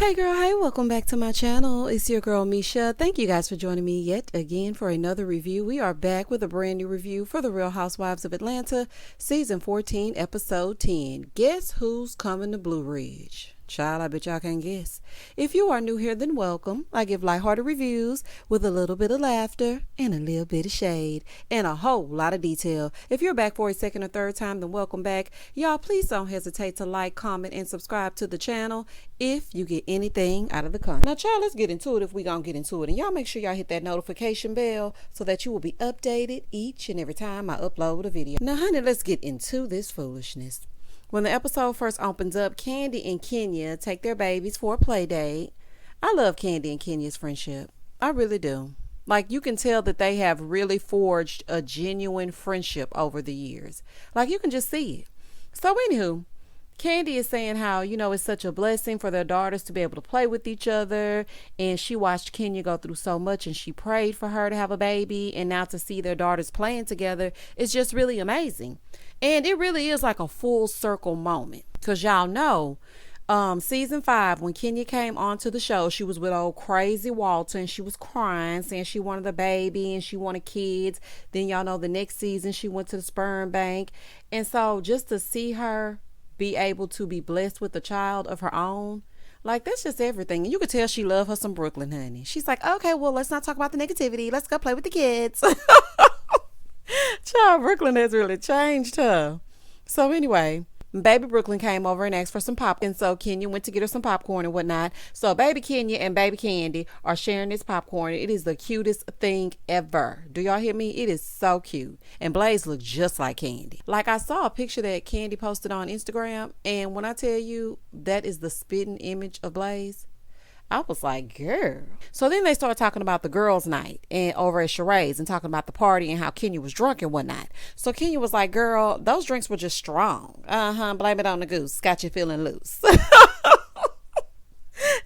Hey girl, hey, welcome back to my channel. It's your girl Misha. Thank you guys for joining me yet again for another review. We are back with a brand new review for The Real Housewives of Atlanta, season 14, episode 10. Guess who's coming to Blue Ridge? Child, I bet y'all can't guess. If you are new here, then welcome. I give lighthearted reviews with a little bit of laughter and a little bit of shade and a whole lot of detail. If you're back for a second or third time, then welcome back. Y'all, please don't hesitate to like, comment, and subscribe to the channel if you get anything out of the content. Now, child, let's get into it if we gonna get into it. And y'all make sure y'all hit that notification bell so that you will be updated each and every time I upload a video. Now, honey, let's get into this foolishness. When the episode first opens up, Kandi and Kenya take their babies for a play date. I love Kandi and Kenya's friendship. I really do. Like, you can tell that they have really forged a genuine friendship over the years. Like, you can just see it. So, anywho, Kandi is saying how, it's such a blessing for their daughters to be able to play with each other. And she watched Kenya go through so much and she prayed for her to have a baby. And now to see their daughters playing together is just really amazing. And it really is like a full circle moment. Because y'all know, season 5, when Kenya came onto the show, she was with old crazy Walter and she was crying, saying she wanted a baby and she wanted kids. Then y'all know the next season she went to the sperm bank. And so just to see her be able to be blessed with a child of her own, like, that's just everything. And you could tell she loved her some Brooklyn, honey. She's like, okay, well, let's not talk about the negativity. Let's go play with the kids. Child, Brooklyn has really changed her. So anyway, baby Brooklyn came over and asked for some popcorn. So Kenya went to get her some popcorn and whatnot. So baby Kenya and baby Kandi are sharing this popcorn. It is the cutest thing ever. Do y'all hear me? It is so cute. And Blaze looks just like Kandi. Like, I saw a picture that Kandi posted on Instagram. And when I tell you that is the spitting image of Blaze, I was like, girl. So then they started talking about the girls' night and over at Sheree's and talking about the party and how Kenya was drunk and whatnot. So Kenya was like, girl, those drinks were just strong. Blame it on the goose. Got you feeling loose.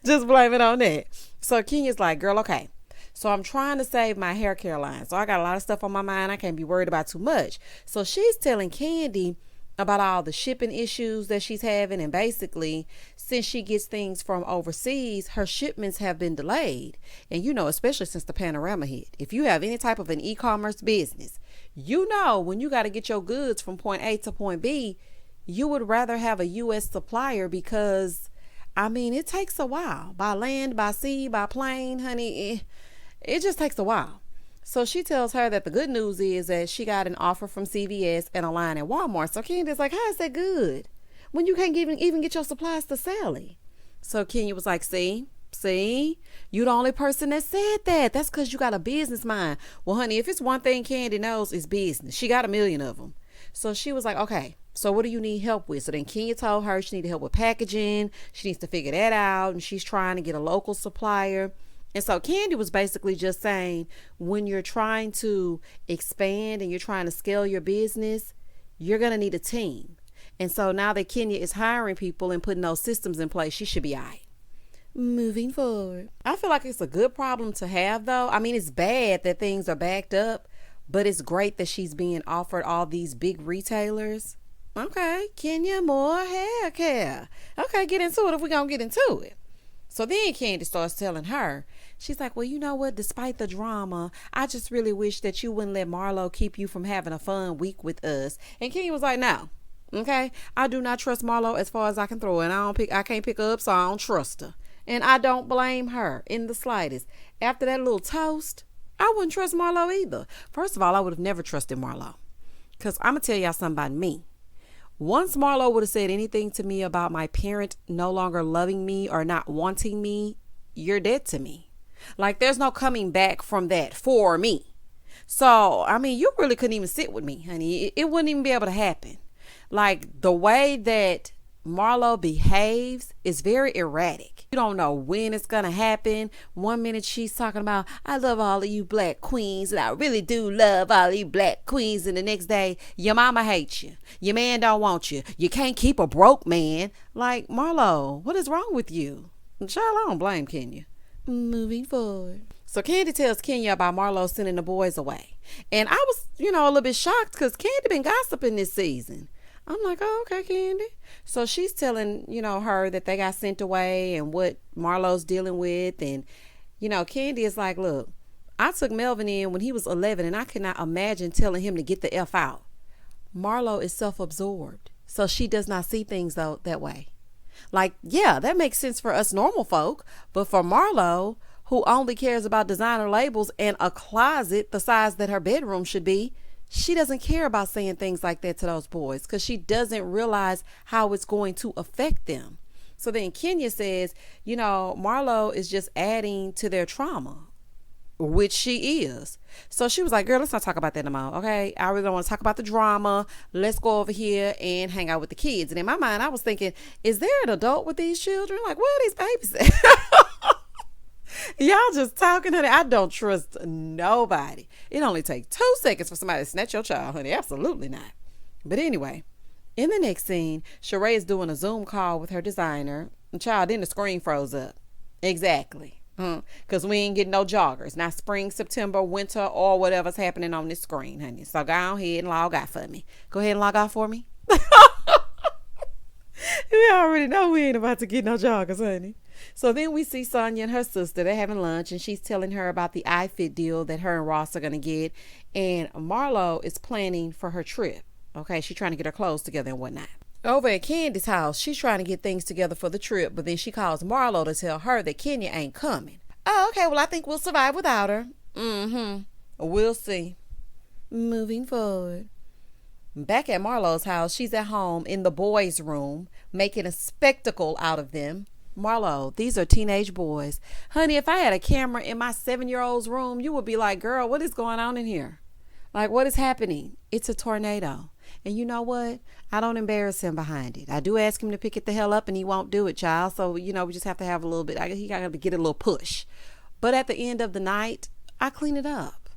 Just blame it on that. So Kenya's like, girl, okay. So I'm trying to save my hair care line. So I got a lot of stuff on my mind. I can't be worried about too much. So she's telling Kandi about all the shipping issues that she's having. And basically, since she gets things from overseas, her shipments have been delayed. And especially since the panorama hit, if you have any type of an e-commerce business, when you got to get your goods from point A to point B, you would rather have a U.S. supplier because, it takes a while. By land, by sea, by plane, honey, it just takes a while. So she tells her that the good news is that she got an offer from CVS and a line at Walmart. So Kenya's like, how is that good when you can't even get your supplies to Sally? So Kenya was like, see, you the only person that said that. That's because you got a business mind. Well, honey, if it's one thing Kandi knows, it's business. She got a million of them. So she was like, okay, so what do you need help with? So then Kenya told her she needed help with packaging. She needs to figure that out. And she's trying to get a local supplier. And so Kandi was basically just saying, when you're trying to expand and you're trying to scale your business, you're going to need a team. And so now that Kenya is hiring people and putting those systems in place, she should be all right. Moving forward. I feel like it's a good problem to have, though. It's bad that things are backed up, but it's great that she's being offered all these big retailers. Okay, Kenya, more hair care. Okay, get into it if we're going to get into it. So then Kandi starts telling her, she's like, well, you know what? Despite the drama, I just really wish that you wouldn't let Marlo keep you from having a fun week with us. And Kenya was like, no. Okay. I do not trust Marlo as far as I can throw it. I can't pick her up, so I don't trust her. And I don't blame her in the slightest. After that little toast, I wouldn't trust Marlo either. First of all, I would have never trusted Marlo. Because I'm going to tell y'all something about me. Once Marlo would have said anything to me about my parent no longer loving me or not wanting me, you're dead to me. Like, there's no coming back from that for me. So, you really couldn't even sit with me, honey. It wouldn't even be able to happen. Like, the way that Marlo behaves is very erratic. You don't know when it's gonna happen. One minute she's talking about, I love all of you black queens, and I really do love all of you black queens, and the next day your mama hates you, your man don't want you, you can't keep a broke man. Like, Marlo, what is wrong with you? Child, I don't blame Kenya. Moving forward. So Kandi tells Kenya about Marlo sending the boys away, and I was a little bit shocked because Kandi been gossiping this season. I'm like, oh, okay, Candy. So she's telling, her that they got sent away and what Marlo's dealing with. And, Candy is like, look, I took Melvin in when he was 11 and I could not imagine telling him to get the F out. Marlo is self-absorbed. So she does not see things though that way. Like, yeah, that makes sense for us normal folk. But for Marlo, who only cares about designer labels and a closet the size that her bedroom should be, she doesn't care about saying things like that to those boys because she doesn't realize how it's going to affect them. So then Kenya says, Marlo is just adding to their trauma, which she is. So she was like, girl, let's not talk about that no more. Okay. I really don't want to talk about the drama. Let's go over here and hang out with the kids. And in my mind, I was thinking, is there an adult with these children? Like, where are these babies at? Y'all just talking, honey. I don't trust nobody. It only takes 2 seconds for somebody to snatch your child, honey. Absolutely not. But anyway, in the next scene, Sheree is doing a Zoom call with her designer. And child, then the screen froze up. Exactly. Because we ain't getting no joggers. Not spring, September, winter, or whatever's happening on this screen, honey. So go ahead and log out for me. Go ahead and log out for me. We already know we ain't about to get no joggers, honey. So then we see Sonia and her sister. They're having lunch and she's telling her about the iFit deal that her and Ross are going to get. And Marlo is planning for her trip. Okay, she's trying to get her clothes together and whatnot. Over at Candy's house, she's trying to get things together for the trip. But then she calls Marlo to tell her that Kenya ain't coming. Oh, okay, well, I think we'll survive without her. We'll see. Moving forward. Back at Marlo's house, she's at home in the boys' room, making a spectacle out of them. Marlo, these are teenage boys. Honey, if I had a camera in my 7-year-old's room, you would be like, girl, what is going on in here? Like, what is happening? It's a tornado. And you know what? I don't embarrass him behind it. I do ask him to pick it the hell up and he won't do it, child. So, we just have to have a little bit. He got to get a little push. But at the end of the night, I clean it up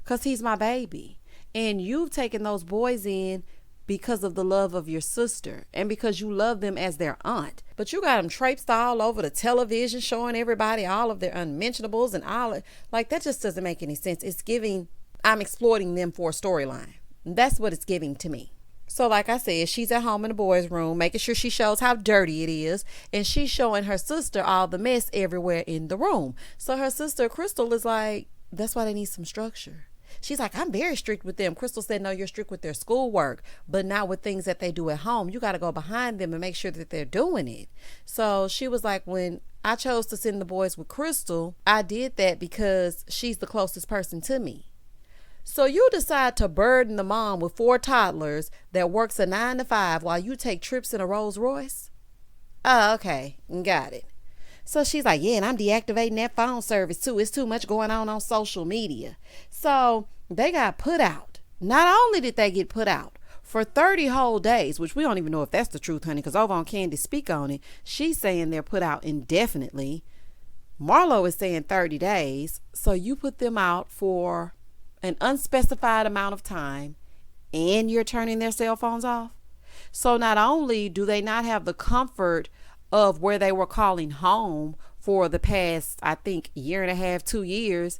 because he's my baby. And you've taken those boys in because of the love of your sister and because you love them as their aunt. But you got them traipsed all over the television, showing everybody all of their unmentionables and all. Like, that just doesn't make any sense. It's giving, I'm exploiting them for a storyline. That's what it's giving to me. So like I said, she's at home in the boys' room, making sure she shows how dirty it is. And she's showing her sister all the mess everywhere in the room. So her sister, Crystal, is like, that's why they need some structure. She's like, I'm very strict with them. Crystal said, no, you're strict with their schoolwork, but not with things that they do at home. You got to go behind them and make sure that they're doing it. So she was like, when I chose to send the boys with Crystal, I did that because she's the closest person to me. So you decide to burden the mom with 4 toddlers that works a 9 to 5 while you take trips in a Rolls Royce? Oh, okay. Got it. So she's like, yeah, and I'm deactivating that phone service too. It's too much going on social media. So they got put out. Not only did they get put out for 30 whole days, which we don't even know if that's the truth, honey, because over on Candy Speak On It, she's saying they're put out indefinitely. Marlo is saying 30 days. So you put them out for an unspecified amount of time and you're turning their cell phones off. So not only do they not have the comfort of where they were calling home for the past, I think, 1.5 to 2 years,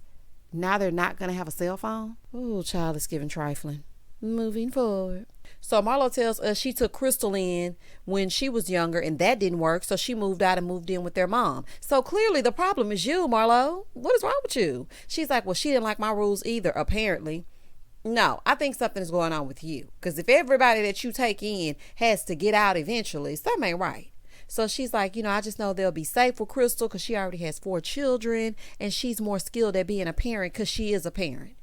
now they're not going to have a cell phone. Ooh, child, is giving trifling. Moving forward. So Marlo tells us she took Crystal in when she was younger and that didn't work. So she moved out and moved in with their mom. So clearly the problem is you, Marlo. What is wrong with you? She's like, well, she didn't like my rules either, apparently. No, I think something is going on with you. Because if everybody that you take in has to get out eventually, something ain't right. So she's like, I just know they'll be safe with Crystal because she already has 4 children and she's more skilled at being a parent because she is a parent.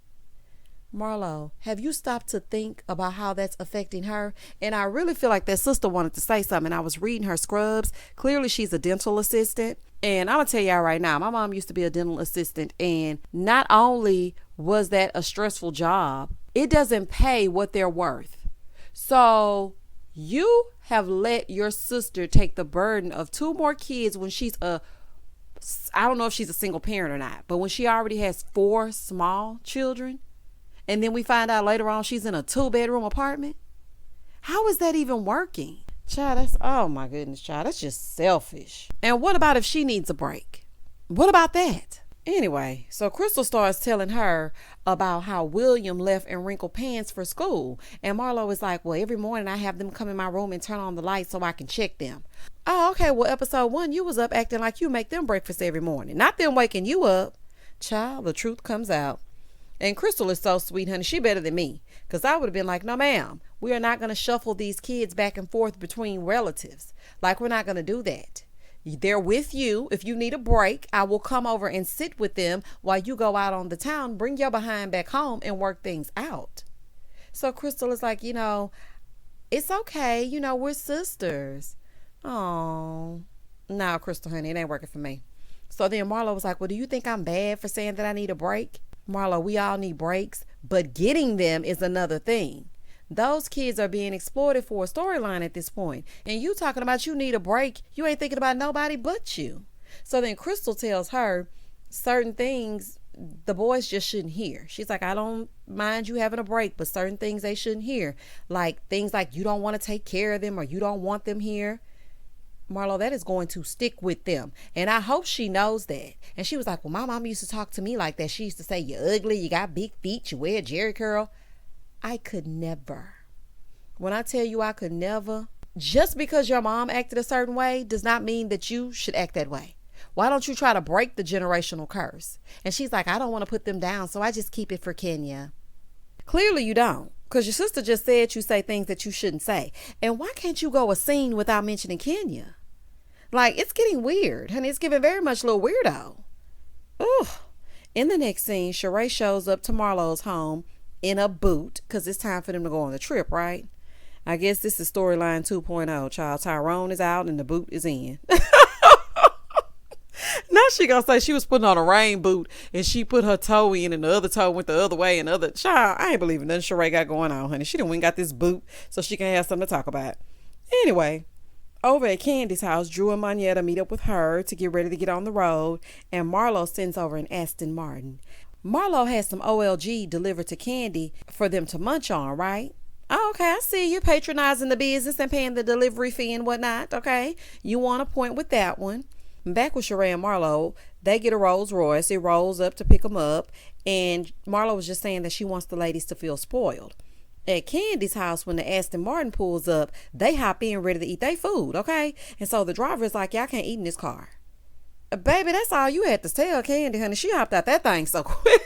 Marlo, have you stopped to think about how that's affecting her? And I really feel like that sister wanted to say something. I was reading her scrubs. Clearly she's a dental assistant. And I'm going to tell y'all right now, my mom used to be a dental assistant. And not only was that a stressful job, it doesn't pay what they're worth. So you have let your sister take the burden of 2 more kids when she's I don't know if she's a single parent or not, but when she already has 4 small children. And then we find out later on she's in a 2-bedroom apartment. How is that even working? Child, oh my goodness, child, that's just selfish. And what about if she needs a break? What about that? Anyway, so Crystal starts telling her about how William left in wrinkled pants for school. And Marlo is like, well, every morning I have them come in my room and turn on the lights so I can check them. Oh, okay. Well, episode 1, you was up acting like you make them breakfast every morning. Not them waking you up. Child, the truth comes out. And Crystal is so sweet, honey. She better than me. Because I would have been like, no, ma'am. We are not going to shuffle these kids back and forth between relatives. Like, we're not going to do that. They're with you. If you need a break, I will come over and sit with them while you go out on the town. Bring your behind back home and work things out. So Crystal is like, it's okay. We're sisters. Oh, no, Crystal, honey, it ain't working for me. So then Marlo was like, well, do you think I'm bad for saying that I need a break? Marlo, we all need breaks, but getting them is another thing. Those kids are being exploited for a storyline at this point. And you talking about you need a break. You ain't thinking about nobody but you. So then Crystal tells her certain things the boys just shouldn't hear. She's like, I don't mind you having a break, but certain things they shouldn't hear. Like things like you don't want to take care of them or you don't want them here. Marlo, that is going to stick with them. And I hope she knows that. And she was like, well, my mom used to talk to me like that. She used to say, you're ugly, you got big feet, you wear a jerry curl. I could never. When I tell you I could never, just because your mom acted a certain way does not mean that you should act that way. Why don't you try to break the generational curse? And she's like, I don't want to put them down, so I just keep it for Kenya. Clearly you don't, because your sister just said you say things that you shouldn't say. And why can't you go a scene without mentioning Kenya? Like, it's getting weird, honey. It's giving very much little weirdo. Ugh. In the next scene, Sheree shows up to Marlo's home in a boot, because it's time for them to go on the trip, right? I guess this is storyline 2.0, child. Tyrone is out and the boot is in. Now she gonna say she was putting on a rain boot and she put her toe in and the other toe went the other way and other. Child, I ain't believing nothing Sheree got going on, honey. She done went and got this boot so she can have something to talk about. Anyway, over at Candy's house, Drew and Monietta meet up with her to get ready to get on the road, and Marlo sends over an Aston Martin. Marlo has some OLG delivered to Candy for them to munch on, right? Oh, okay, I see you patronizing the business and paying the delivery fee and whatnot. Okay, you want a point with that one. Back with Sheree and Marlo, they get a Rolls Royce. It rolls up to pick them up, and Marlo was just saying that she wants the ladies to feel spoiled. At Candy's house, when the Aston Martin pulls up, they hop in ready to eat their food, okay? And so the driver is like, y'all can't eat in this car. Baby, that's all you had to tell Candy, honey. She hopped out that thing so quick.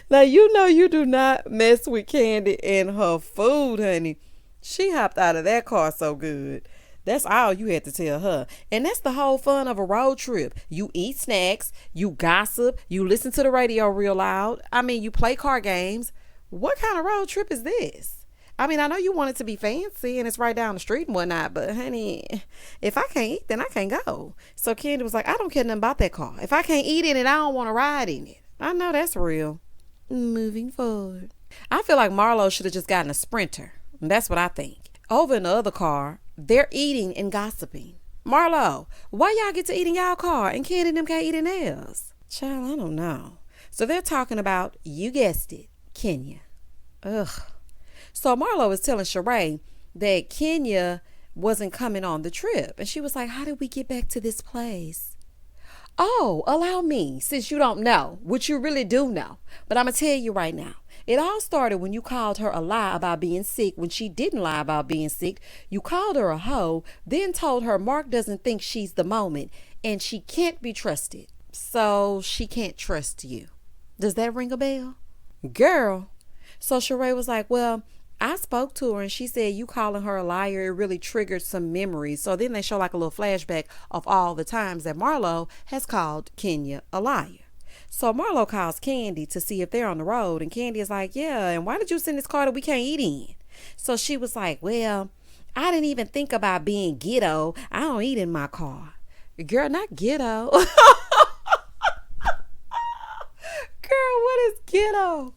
Now, you know you do not mess with Candy and her food, honey. She hopped out of that car so good. That's all you had to tell her. And that's the whole fun of a road trip. You eat snacks, you gossip, you listen to the radio real loud. I mean, you play car games. What kind of road trip is this? I mean, I know you want it to be fancy and it's right down the street and whatnot, but honey, if I can't eat, then I can't go. So Candy was like, I don't care nothing about that car. If I can't eat in it, I don't want to ride in it. I know that's real. Moving forward. I feel like Marlo should have just gotten a Sprinter. That's what I think. Over in the other car, they're eating and gossiping. Marlo, why y'all get to eat in y'all car and Candy and them can't eat in theirs? Child, I don't know. So they're talking about, you guessed it, Kenya. Ugh. So Marlo is telling Sheree that Kenya wasn't coming on the trip. And she was like, how did we get back to this place? Oh, allow me, since you don't know, which you really do know. But I'm going to tell you right now. It all started when you called her a lie about being sick when she didn't lie about being sick. You called her a hoe, then told her Mark doesn't think she's the moment and she can't be trusted. So she can't trust you. Does that ring a bell? Girl. So Sheree was like, well, I spoke to her and she said you calling her a liar, it really triggered some memories. So then they show like a little flashback of all the times that Marlo has called Kenya a liar. So Marlo calls Candy to see if they're on the road, and Candy is like, yeah, and why did you send this car that we can't eat in? So she was like, well, I didn't even think about being ghetto. I don't eat in my car. Girl, not ghetto. Girl, what is ghetto?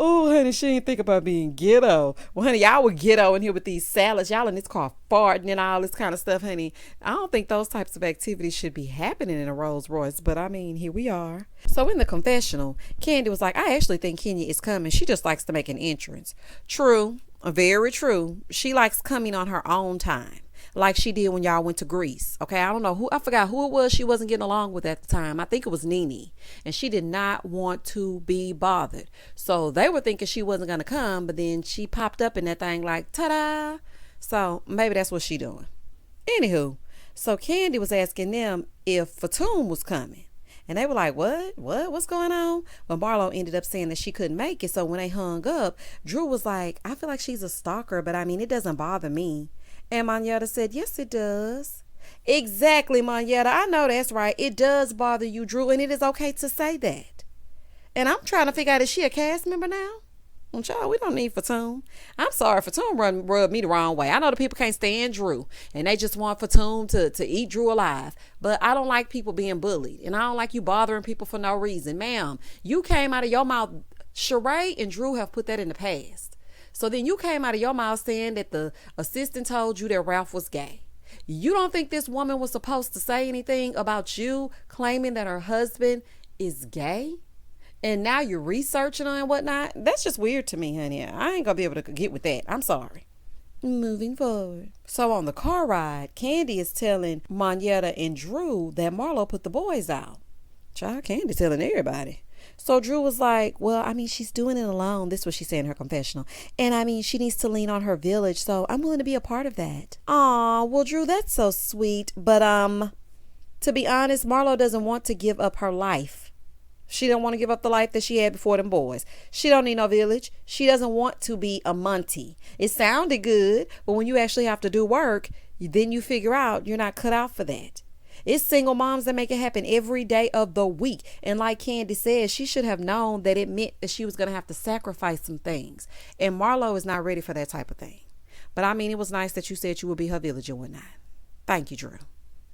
Oh, honey, she didn't think about being ghetto. Well, honey, y'all were ghetto in here with these salads. Y'all in this car farting and all this kind of stuff, honey. I don't think those types of activities should be happening in a Rolls Royce, but I mean, here we are. So in the confessional, Candy was like, I actually think Kenya is coming. She just likes to make an entrance. True, very true. She likes coming on her own time. like she did when y'all went to Greece. Okay, I forgot who it was she wasn't getting along with at the time. I think it was Nene, and she did not want to be bothered. So they were thinking she wasn't gonna come, but then she popped up in that thing like ta-da. So maybe that's what she doing. Anywho, so Candy was asking them if Fatum was coming. And they were like, what's going on? But Marlo ended up saying that she couldn't make it. So when they hung up, Drew was like, I feel like she's a stalker, but I mean, it doesn't bother me. And Monyetta said, yes, it does. Exactly, Monyetta. I know that's right. It does bother you, Drew, and it is okay to say that. And I'm trying to figure out, is she a cast member now? Well, child, we don't need Fatum. I'm sorry, Fatum rubbed me the wrong way. I know the people can't stand Drew, and they just want Fatum to eat Drew alive. But I don't like people being bullied, and I don't like you bothering people for no reason. Ma'am, you came out of your mouth, Sheree and Drew have put that in the past. So then you came out of your mouth saying that the assistant told you that Ralph was gay. You don't think this woman was supposed to say anything about you claiming that her husband is gay? And now you're researching her and whatnot? That's just weird to me, honey. I ain't gonna be able to get with that. I'm sorry. Moving forward. So on the car ride, Candy is telling Monyetta and Drew that Marlo put the boys out. Child, Candy telling everybody. So Drew was like, well, I mean, she's doing it alone. This is what she said in her confessional. And I mean, she needs to lean on her village, so I'm willing to be a part of that. Aw, well, Drew, that's so sweet. But, to be honest, Marlo doesn't want to give up her life. She don't want to give up the life that she had before them boys. She don't need no village. She doesn't want to be a Monty. It sounded good, but when you actually have to do work, then you figure out you're not cut out for that. It's single moms that make it happen every day of the week. And like Candy said, she should have known that it meant that she was going to have to sacrifice some things. And Marlo is not ready for that type of thing. But I mean, it was nice that you said you would be her village and whatnot. Thank you, Drew.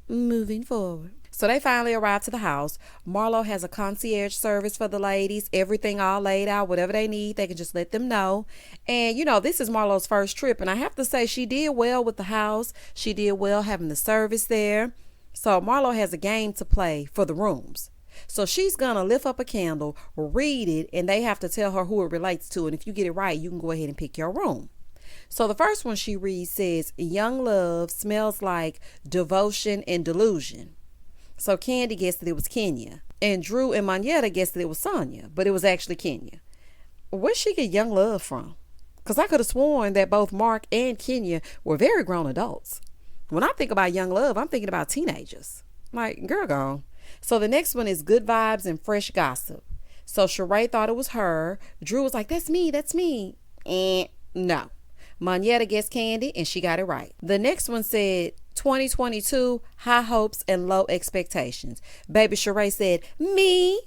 Moving forward. So they finally arrived to the house. Marlo has a concierge service for the ladies. Everything all laid out. Whatever they need, they can just let them know. And, you know, this is Marlo's first trip. And I have to say, she did well with the house. She did well having the service there. So Marlo has a game to play for the rooms. So she's going to lift up a candle, read it, and they have to tell her who it relates to. And if you get it right, you can go ahead and pick your room. So the first one she reads says, young love smells like devotion and delusion. So Candy guessed that it was Kenya. And Drew and Monyetta guessed that it was Sonia, but it was actually Kenya. Where'd she get young love from? Because I could have sworn that both Mark and Kenya were very grown adults. When I think about young love, I'm thinking about teenagers. Like, girl gone. So the next one is good vibes and fresh gossip. So Sheree thought it was her. Drew was like, that's me. No. Monyetta guessed Candy, and she got it right. The next one said 2022, high hopes and low expectations. Baby Sheree said, me.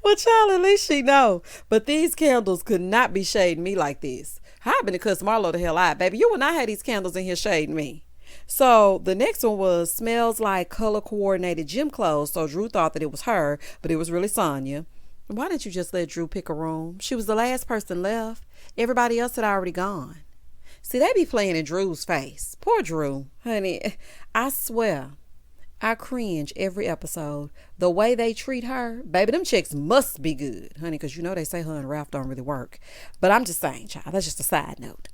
Well, child, at least she know. But these candles could not be shading me like this. I've been to cuss Marlo the hell out, baby. You would not have these candles in here shading me. So the next one was smells like color coordinated gym clothes. So Drew thought that it was her, but it was really Sonia. Why didn't you just let Drew pick a room? She was the last person left. Everybody else had already gone. See, they be playing in Drew's face. Poor Drew. Honey, I swear, I cringe every episode. The way they treat her, baby, them chicks must be good, honey, because you know they say her and Ralph don't really work. But I'm just saying, child, that's just a side note.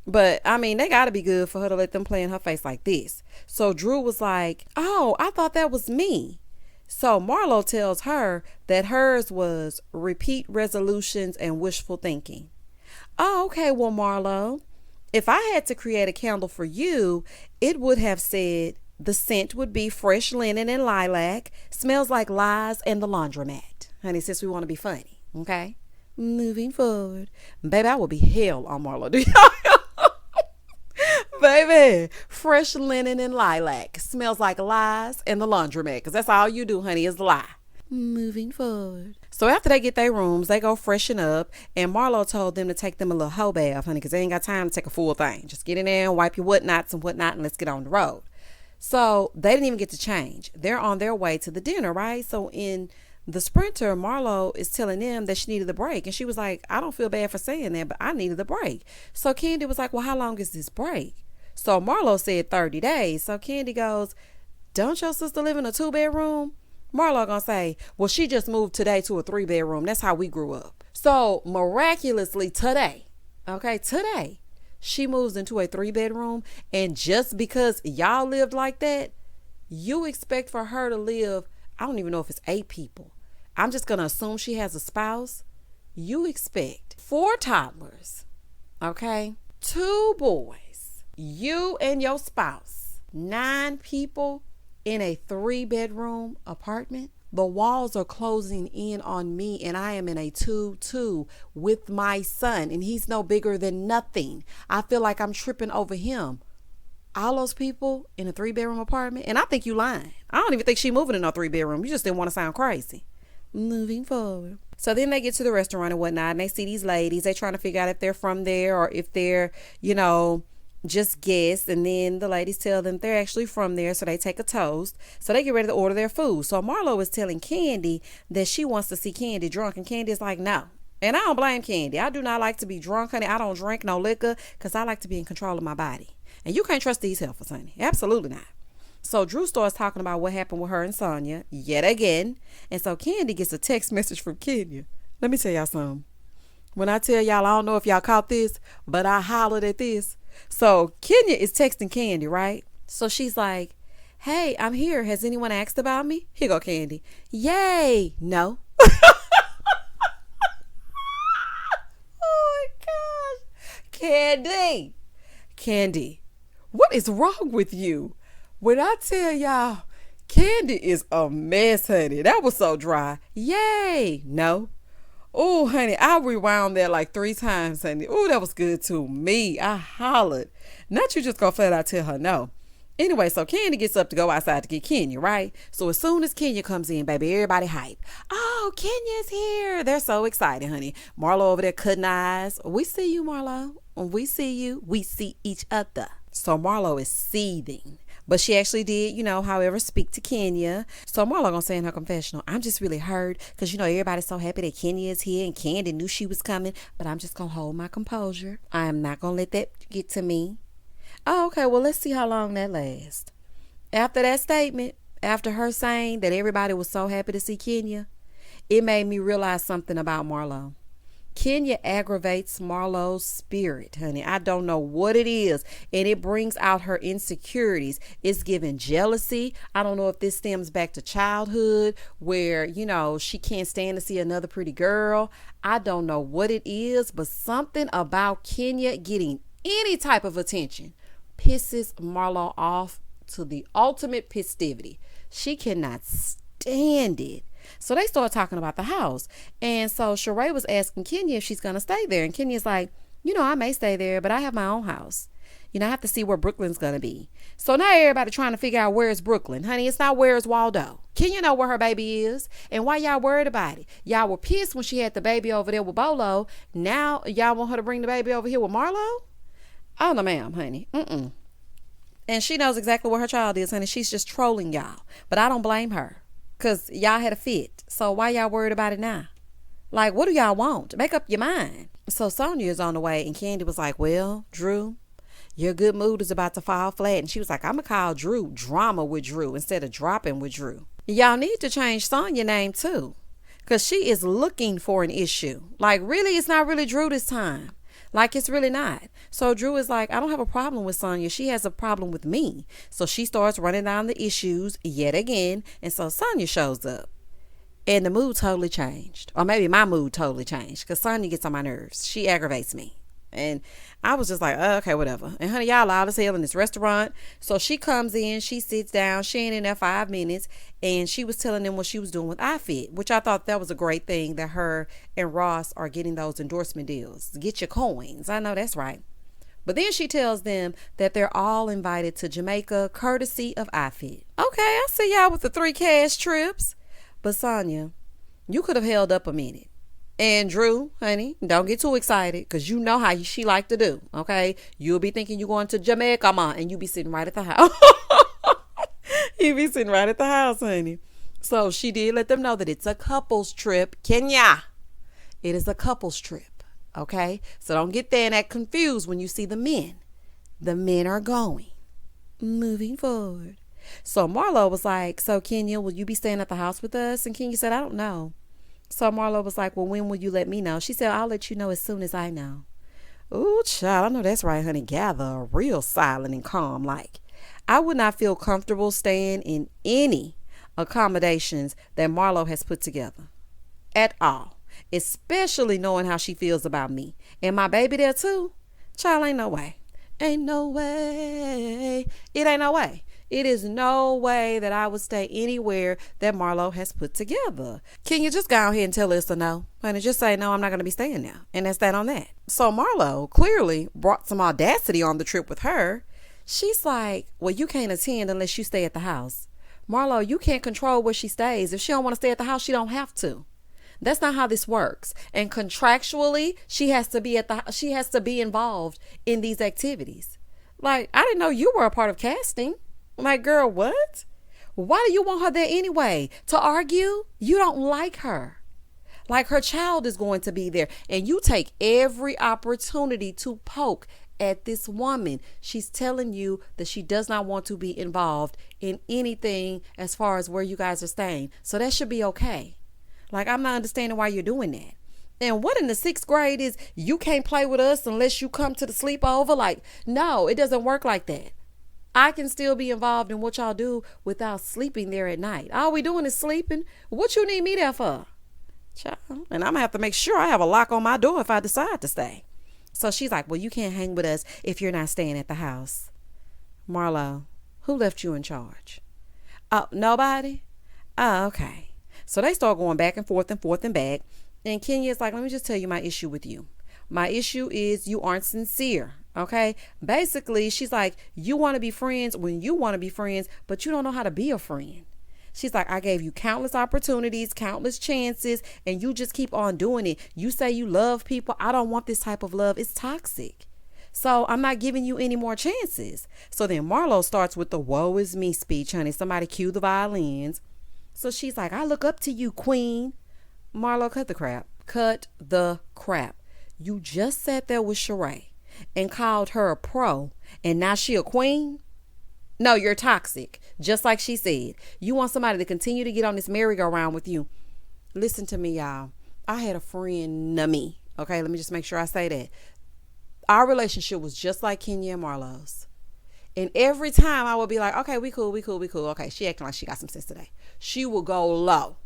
But, I mean, they got to be good for her to let them play in her face like this. So Drew was like, oh, I thought that was me. So Marlo tells her that hers was repeat resolutions and wishful thinking. Oh, okay, well, Marlo, if I had to create a candle for you, it would have said the scent would be fresh linen and lilac, smells like lies and the laundromat. Honey, since we want to be funny, okay? Moving forward. Baby, I will be hell on Marlo. Do y'all? Baby, fresh linen and lilac, smells like lies and the laundromat, because that's all you do, honey, is lie. Moving forward. So after they get their rooms, they go freshen up, and Marlo told them to take them a little hoe bath, honey, because they ain't got time to take a full thing. Just get in there and wipe your whatnots and whatnot, and let's get on the road. So they didn't even get to change. They're on their way to the dinner, right? So in the Sprinter, Marlo is telling them that she needed a break, and she was like, I don't feel bad for saying that, but I needed a break. So Candy was like, well, how long is this break? So Marlo said 30 days. So Candy goes, don't your sister live in a 2-bedroom? Marlo gonna say, well, she just moved today to a 3-bedroom. That's how we grew up. So miraculously today, She moves into a 3-bedroom, and just because y'all lived like that, you expect for her to live, I don't even know if it's 8 people. I'm just going to assume she has a spouse. You expect 4 toddlers, okay? 2 boys, you and your spouse, 9 people in a 3-bedroom apartment. The walls are closing in on me, and I am in a 2-2 with my son, and he's no bigger than nothing. I feel like I'm tripping over him. All those people in a 3-bedroom apartment, and I think you lying. I don't even think she moving in no 3-bedroom. You just didn't want to sound crazy. Moving forward. So then they get to the restaurant and whatnot, and they see these ladies. They trying to figure out if they're from there or if they're, just guess. And then the ladies tell them they're actually from there, so they take a toast. So they get ready to order their food. So Marlo is telling Candy that she wants to see Candy drunk, and Candy is like, no. And I don't blame Candy. I do not like to be drunk, honey. I don't drink no liquor because I like to be in control of my body. And you can't trust these heifers, honey. Absolutely not. So Drew starts talking about what happened with her and Sonya yet again. And so Candy gets a text message from Kenya. Let me tell y'all something. When I tell y'all, I don't know if y'all caught this, but I hollered at this. So Kenya is texting Candy, right? So she's like, hey, I'm here. Has anyone asked about me? Here go Candy. Yay. No. Oh my gosh. Candy, what is wrong with you? When I tell y'all, Candy is a mess, honey. That was so dry. Yay. No. Oh, honey, I rewound that like 3 times, honey. Oh, that was good to me. I hollered. Not you just gonna flat out tell her no. Anyway, so Candy gets up to go outside to get Kenya, right? So as soon as Kenya comes in, baby, everybody hype. Oh, Kenya's here. They're so excited, honey. Marlo over there cutting eyes. We see you, Marlo. We see you. We see each other. So Marlo is seething. But she actually did, however, speak to Kenya. So Marlo gonna say in her confessional, I'm just really hurt because, everybody's so happy that Kenya is here and Candy knew she was coming. But I'm just gonna hold my composure. I am not gonna let that get to me. Oh, okay, well, let's see how long that lasts. After that statement, after her saying that everybody was so happy to see Kenya, it made me realize something about Marlo. Kenya aggravates Marlo's spirit, honey. I don't know what it is. And it brings out her insecurities. It's giving jealousy. I don't know if this stems back to childhood where, she can't stand to see another pretty girl. I don't know what it is, but something about Kenya getting any type of attention pisses Marlo off to the ultimate festivity. She cannot stand it. So they start talking about the house. And so Sheree was asking Kenya if she's going to stay there. And Kenya's like, I may stay there, but I have my own house. I have to see where Brooklyn's going to be. So now everybody trying to figure out where is Brooklyn. Honey, it's not where is Waldo. Kenya know where her baby is. And why y'all worried about it? Y'all were pissed when she had the baby over there with Bolo. Now y'all want her to bring the baby over here with Marlo? Oh, no, ma'am, honey. And she knows exactly where her child is, honey. She's just trolling y'all. But I don't blame her. Because y'all had a fit. So why y'all worried about it now? Like, what do y'all want? Make up your mind. So Sonya is on the way. And Candy was like, well, Drew, your good mood is about to fall flat. And she was like, I'm going to call Drew Drama with Drew instead of Dropping with Drew. Y'all need to change Sonya's name too. Because she is looking for an issue. Like, really, it's not really Drew this time. Like, it's really not. So Drew is like, I don't have a problem with Sonya. She has a problem with me. So she starts running down the issues yet again. And so Sonya shows up. And the mood totally changed. Or maybe my mood totally changed. Because Sonya gets on my nerves. She aggravates me. And I was just like, oh, okay, whatever. And honey, y'all loud as hell in this restaurant. So she comes in, she sits down, she ain't in there 5 minutes, and she was telling them what she was doing with iFit, which I thought that was a great thing that her and Ross are getting those endorsement deals. Get your coins. I know that's right. But then she tells them that they're all invited to Jamaica, courtesy of iFit. Okay, I see y'all with the 3 cash trips. But Sonya, you could have held up a minute. And Drew, honey, don't get too excited because you know how she like to do, okay? You'll be thinking you're going to Jamaica, and you be sitting right at the house. You be sitting right at the house, honey. So she did let them know that it's a couple's trip. Kenya, it is a couple's trip, okay? So don't get there and act confused when you see the men. The men are going. Moving forward. So Marlo was like, so Kenya, will you be staying at the house with us? And Kenya said, I don't know. So Marlo was like, well, when will you let me know? She said, I'll let you know as soon as I know. Ooh, child, I know that's right, honey. Gather real silent and calm. Like, I would not feel comfortable staying in any accommodations that Marlo has put together at all, especially knowing how she feels about me and my baby there too. Child, ain't no way. Ain't no way. It ain't no way. It is no way that I would stay anywhere that Marlo has put together. Can you just go ahead and tell us a no? And just say, no, I'm not going to be staying there. And that's that on that. So Marlo clearly brought some audacity on the trip with her. She's like, well, you can't attend unless you stay at the house. Marlo, you can't control where she stays. If she don't want to stay at the house, she don't have to. That's not how this works. And contractually, she has to be involved in these activities. Like, I didn't know you were a part of casting. I'm like, girl, what? Why do you want her there anyway? To argue? You don't like her. Like, her child is going to be there. And you take every opportunity to poke at this woman. She's telling you that she does not want to be involved in anything as far as where you guys are staying. So that should be okay. Like, I'm not understanding why you're doing that. And what in the 6th grade is you can't play with us unless you come to the sleepover? Like, no, it doesn't work like that. I can still be involved in what y'all do without sleeping there at night. All we doing is sleeping. What you need me there for? Child. And I'm going to have to make sure I have a lock on my door if I decide to stay. So she's like, well, you can't hang with us if you're not staying at the house. Marlo, who left you in charge? Oh, nobody? Oh, okay. So they start going back and forth and back. And Kenya's like, let me just tell you my issue with you. My issue is you aren't sincere. Okay. Basically, she's like, you want to be friends when you want to be friends, but you don't know how to be a friend. She's like, I gave you countless opportunities, countless chances, and you just keep on doing it. You say you love people. I don't want this type of love. It's toxic. So I'm not giving you any more chances. So then Marlo starts with the woe is me speech, honey. Somebody cue the violins. So she's like, I look up to you, queen. Marlo, cut the crap. Cut the crap. You just sat there with Sheree and called her a pro, and now she a queen? No, you're toxic. Just like she said. You want somebody to continue to get on this merry-go-round with you. Listen to me, y'all. I had a friend, me. Okay, let me just make sure I say that. Our relationship was just like Kenya and Marlo's. And every time I would be like, okay, we cool. Okay, she acting like she got some sense today. She would go low.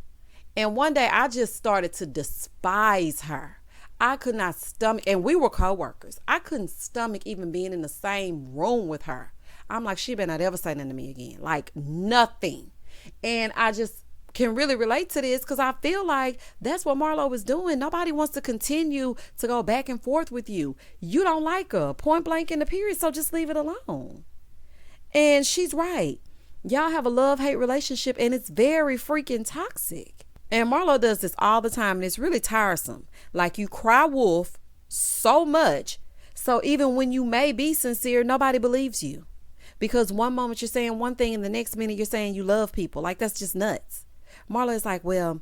And one day I just started to despise her. I could not stomach, and we were co-workers. I couldn't stomach even being in the same room with her. I'm like, she better not ever say nothing to me again. Like, nothing. And I just can really relate to this because I feel like that's what Marlo was doing. Nobody wants to continue to go back and forth with you. You don't like her, point blank in the period, so just leave it alone. And she's right. Y'all have a love-hate relationship, and it's very freaking toxic. And Marlo does this all the time, and it's really tiresome. Like, you cry wolf so much, so even when you may be sincere, nobody believes you. Because one moment you're saying one thing, and the next minute you're saying you love people. Like, that's just nuts. Marlo is like, well,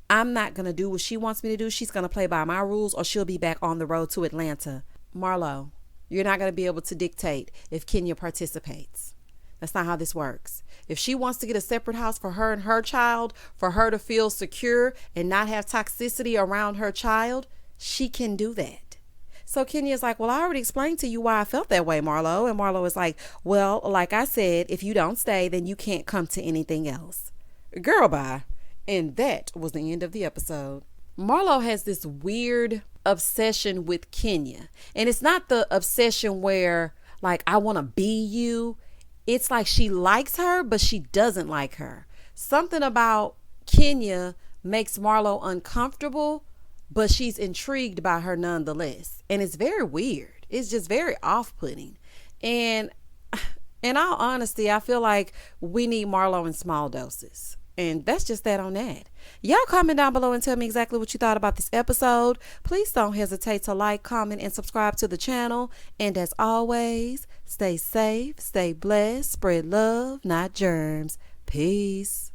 I'm not going to do what she wants me to do. She's going to play by my rules, or she'll be back on the road to Atlanta. Marlo, you're not going to be able to dictate if Kenya participates. That's not how this works. If she wants to get a separate house for her and her child, for her to feel secure and not have toxicity around her child, she can do that. So Kenya's like, well, I already explained to you why I felt that way, Marlo. And Marlo is like, well, like I said, if you don't stay, then you can't come to anything else. Girl, bye. And that was the end of the episode. Marlo has this weird obsession with Kenya. And it's not the obsession where, like, I want to be you. It's like she likes her, but she doesn't like her. Something about Kenya makes Marlo uncomfortable, but she's intrigued by her nonetheless. And it's very weird. It's just very off-putting. And in all honesty, I feel like we need Marlo in small doses. And that's just that on that. Y'all comment down below and tell me exactly what you thought about this episode. Please don't hesitate to like, comment, and subscribe to the channel. And as always, stay safe, stay blessed, spread love, not germs. Peace.